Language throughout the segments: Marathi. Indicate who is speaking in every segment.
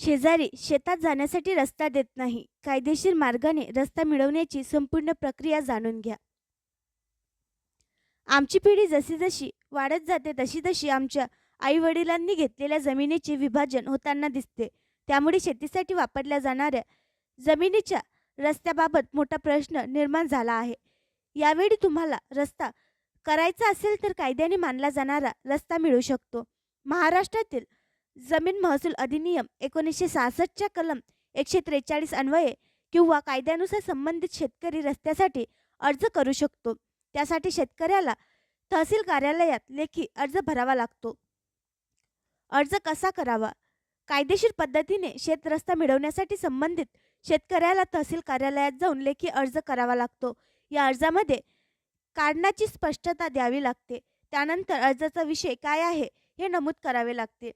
Speaker 1: शेजारी शेतात जाण्यासाठी रस्ता देत नाही. कायदेशीर मार्गाने रस्ता मिळवण्याची संपूर्ण प्रक्रिया जाणून घ्या. आमची पिढी जशी जशी वाढत जाते तशी तशी आमच्या आई-वडिलांनी घेतलेल्या जमिनीचे विभाजन होताना दिसते. त्यामुळे शेतीसाठी वापरल्या जाणाऱ्या जमिनीच्या रस्त्याबाबत मोठा प्रश्न निर्माण झाला आहे. यावेळी तुम्हाला रस्ता करायचा असेल तर कायद्याने मानला जाणारा रस्ता मिळू शकतो. महाराष्ट्रातील जमीन महसूल अधिनियम 1966च्या कलम 143 अन्वये किंवा कायद्यानुसार संबंधित शेतकरी रस्त्यासाठी अर्ज करू शकतो. त्यासाठी शेतकऱ्याला तहसील कार्यालयात लेखी अर्ज भरावा लागतो. अर्ज कसा करावा? कायदेशीर पद्धतीने शेत रस्ता मिळवण्यासाठी संबंधित शेतकऱ्याला तहसील कार्यालयात जाऊन लेखी अर्ज करावा लागतो. या अर्जामध्ये कारणाची स्पष्टता द्यावी लागते. त्यानंतर अर्जाचा विषय काय आहे हे नमूद करावे लागते.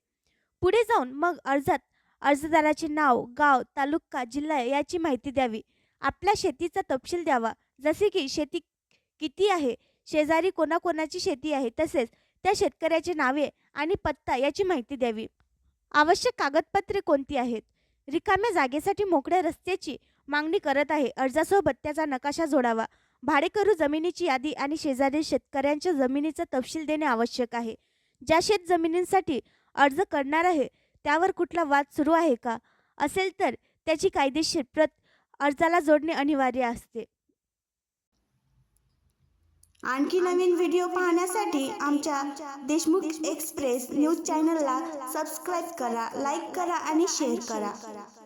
Speaker 1: पुढे जाऊन मग अर्जात अर्जदाराचे नाव, गाव, तालुका, जिल्हा याची माहिती द्यावी. आपल्या शेतीचा तपशील द्यावा, जसे की शेती किती आहे, शेजारी कोणाकोणाची शेती आहे, तसेच त्या शेतकऱ्याचे नावे आणि पत्ता याची माहिती द्यावी. आवश्यक कागदपत्रे कोणती आहेत? रिकाम्या जागेसाठी मोकळ्या रस्त्याची मागणी करत आहे. अर्जासोबत त्याचा नकाशा जोडावा. भाडेकरू जमिनीची यादी आणि शेजारील शेतकऱ्यांच्या जमिनीचा तपशील देणे आवश्यक आहे. ज्या शेत जमिनींसाठी अर्ज करणार आहे त्यावर कुठला वाद सुरू आहे का? असेल तर त्याची कायदेशीर प्रत अर्जाला जोडणे अनिवार्य असते.
Speaker 2: आणखी नवीन व्हिडिओ पाहण्यासाठी आमच्या देशमुख एक्सप्रेस न्यूज चॅनलला सबस्क्राईब करा, लाईक करा आणि शेअर करा.